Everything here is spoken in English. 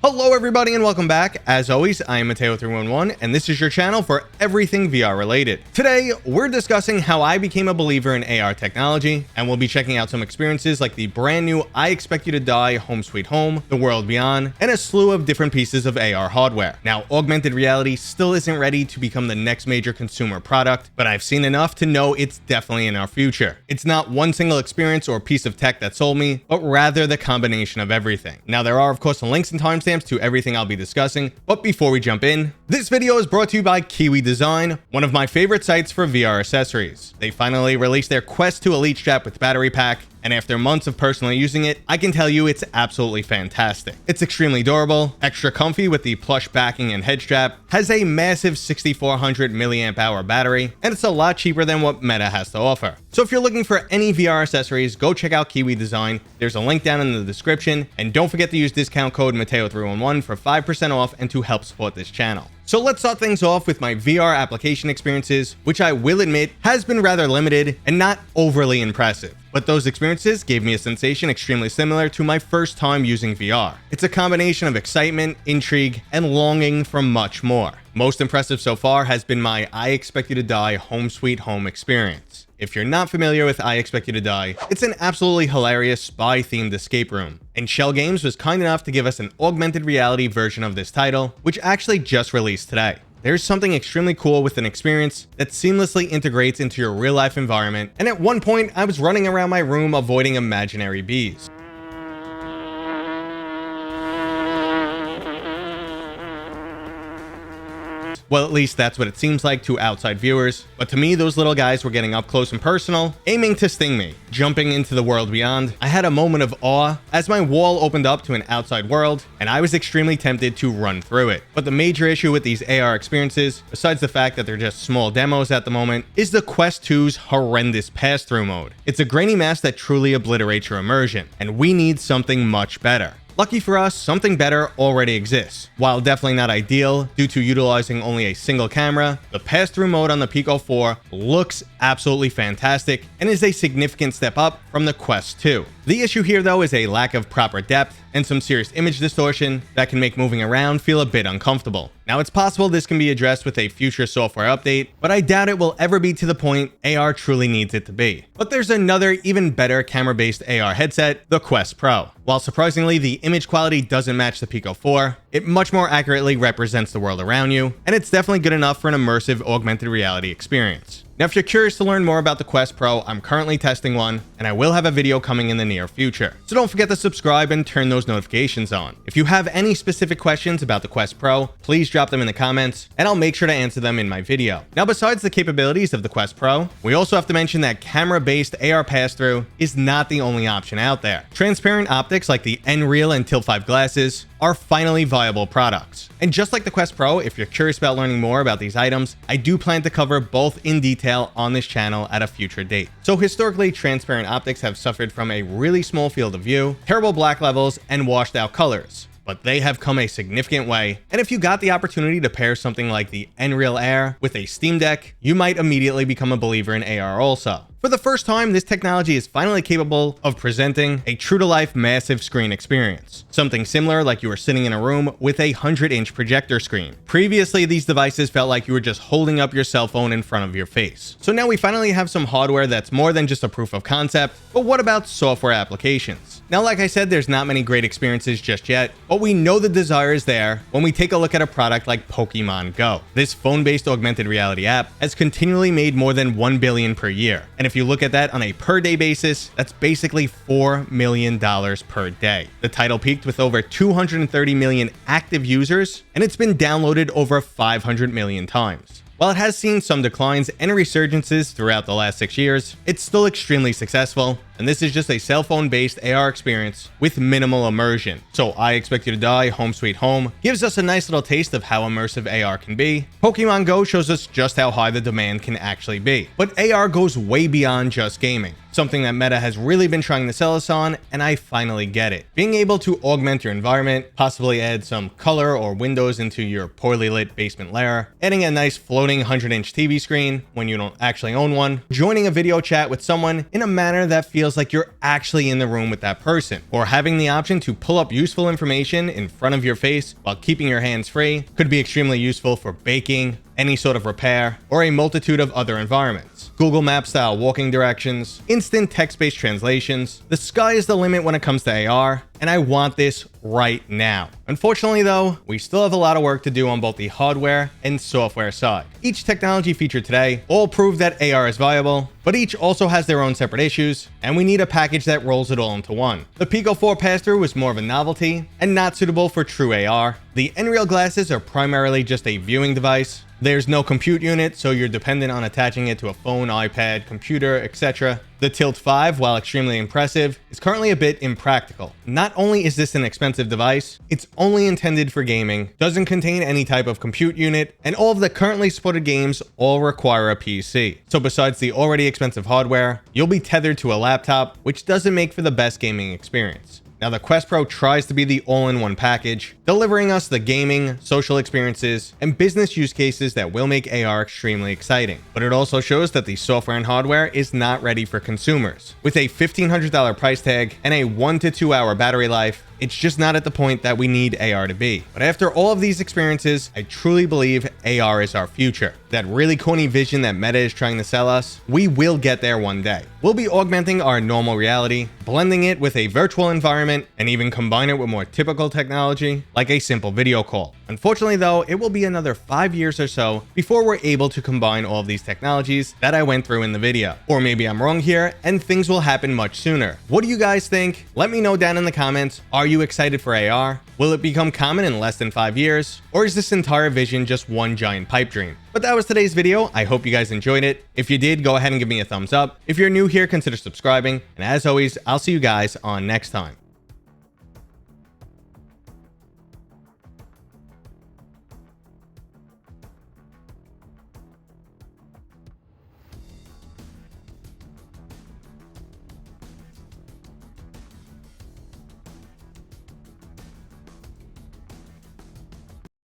Hello everybody and welcome back. As always, I am Mateo311 and this is your channel for everything VR related. Today, we're discussing how I became a believer in AR technology, and we'll be checking out some experiences like the brand new I Expect You to Die Home Sweet Home, The World Beyond, and a slew of different pieces of AR hardware. Now, augmented reality still isn't ready to become the next major consumer product, but I've seen enough to know it's definitely in our future. It's not one single experience or piece of tech that sold me, but rather the combination of everything. Now, there are of course some links and timestamps to everything I'll be discussing, but before we jump in, this video is brought to you by Kiwi Design, one of my favorite sites for VR accessories. They finally released their Quest 2 Elite strap with battery pack, and after months of personally using it, I can tell you it's absolutely fantastic. It's extremely durable, extra comfy with the plush backing and head strap, has a massive 6400 milliamp hour battery, and it's a lot cheaper than what Meta has to offer. So if you're looking for any VR accessories, go check out Kiwi Design. There's a link down in the description, and don't forget to use discount code Mateo311 for 5% off and to help support this channel. So let's start things off with my VR application experiences, which I will admit has been rather limited and not overly impressive. But those experiences gave me a sensation extremely similar to my first time using VR. It's a combination of excitement, intrigue, and longing for much more. Most impressive so far has been my I Expect You to Die Home Sweet Home experience. If you're not familiar with I Expect You to Die, it's an absolutely hilarious spy-themed escape room. And Shell Games was kind enough to give us an augmented reality version of this title, which actually just released today. There's something extremely cool with an experience that seamlessly integrates into your real-life environment, and at one point, I was running around my room avoiding imaginary bees. Well, at least that's what it seems like to outside viewers, but to me, those little guys were getting up close and personal, aiming to sting me. Jumping into the world beyond, I had a moment of awe as my wall opened up to an outside world, and I was extremely tempted to run through it. But the major issue with these AR experiences, besides the fact that they're just small demos at the moment, is the Quest 2's horrendous pass-through mode. It's a grainy mess that truly obliterates your immersion, and we need something much better. Lucky for us, something better already exists. While definitely not ideal due to utilizing only a single camera, the pass-through mode on the Pico 4 looks absolutely fantastic and is a significant step up from the Quest 2. The issue here though is a lack of proper depth and some serious image distortion that can make moving around feel a bit uncomfortable. Now, it's possible this can be addressed with a future software update, but I doubt it will ever be to the point AR truly needs it to be. But there's another even better camera-based AR headset, the Quest Pro. While surprisingly the image quality doesn't match the Pico 4, it much more accurately represents the world around you, and it's definitely good enough for an immersive augmented reality experience. Now, if you're curious to learn more about the Quest Pro, I'm currently testing one, and I will have a video coming in the near future. So don't forget to subscribe and turn those notifications on. If you have any specific questions about the Quest Pro, please drop them in the comments, and I'll make sure to answer them in my video. Now, besides the capabilities of the Quest Pro, we also have to mention that camera-based AR pass-through is not the only option out there. Transparent optics like the NReal and Tilt 5 glasses are finally viable products. And just like the Quest Pro, if you're curious about learning more about these items, I do plan to cover both in detail on this channel at a future date. So historically, transparent optics have suffered from a really small field of view, terrible black levels, and washed out colors. But they have come a significant way, and if you got the opportunity to pair something like the NReal Air with a Steam Deck, you might immediately become a believer in AR also. For the first time, this technology is finally capable of presenting a true-to-life massive screen experience. Something similar like you were sitting in a room with a 100-inch projector screen. Previously, these devices felt like you were just holding up your cell phone in front of your face. So now we finally have some hardware that's more than just a proof of concept, but what about software applications? Now, like I said, there's not many great experiences just yet, but we know the desire is there when we take a look at a product like Pokémon Go. This phone-based augmented reality app has continually made more than 1 billion per year, and if you look at that on a per day basis, that's basically $4 million per day. The title peaked with over 230 million active users, and it's been downloaded over 500 million times. While it has seen some declines and resurgences throughout the last 6 years, it's still extremely successful, and this is just a cell phone based AR experience with minimal immersion. So I Expect You to Die Home Sweet Home gives us a nice little taste of how immersive AR can be. Pokemon Go shows us just how high the demand can actually be. But AR goes way beyond just gaming, something that Meta has really been trying to sell us on, and I finally get it. Being able to augment your environment, possibly add some color or windows into your poorly lit basement lair, adding a nice floating 100-inch TV screen when you don't actually own one, joining a video chat with someone in a manner that feels feels like you're actually in the room with that person. Or having the option to pull up useful information in front of your face while keeping your hands free could be extremely useful for baking, any sort of repair, or a multitude of other environments. Google Maps style walking directions, instant text-based translations. The sky is the limit when it comes to AR, and I want this right now. Unfortunately though, we still have a lot of work to do on both the hardware and software side. Each technology featured today all prove that AR is viable, but each also has their own separate issues, and we need a package that rolls it all into one. The Pico 4 pass-through was more of a novelty and not suitable for true AR. The NReal glasses are primarily just a viewing device. There's no compute unit, so you're dependent on attaching it to a phone, iPad, computer, etc. The Tilt 5, while extremely impressive, is currently a bit impractical. Not only is this an expensive device, it's only intended for gaming, doesn't contain any type of compute unit, and all of the currently supported games all require a PC. So besides the already expensive hardware, you'll be tethered to a laptop, which doesn't make for the best gaming experience. Now, the Quest Pro tries to be the all-in-one package, delivering us the gaming, social experiences, and business use cases that will make AR extremely exciting. But it also shows that the software and hardware is not ready for consumers. With a $1,500 price tag and a 1 to 2 hour battery life, it's just not at the point that we need AR to be. But after all of these experiences, I truly believe AR is our future. That really corny vision that Meta is trying to sell us, we will get there one day. We'll be augmenting our normal reality, blending it with a virtual environment, and even combine it with more typical technology, like a simple video call. Unfortunately though, it will be another 5 years or so before we're able to combine all of these technologies that I went through in the video. Or maybe I'm wrong here, and things will happen much sooner. What do you guys think? Let me know down in the comments. Are you excited for AR? Will it become common in less than 5 years? Or is this entire vision just one giant pipe dream? But that was today's video. I hope you guys enjoyed it. If you did, go ahead and give me a thumbs up. If you're new here, consider subscribing. And as always, I'll see you guys on next time.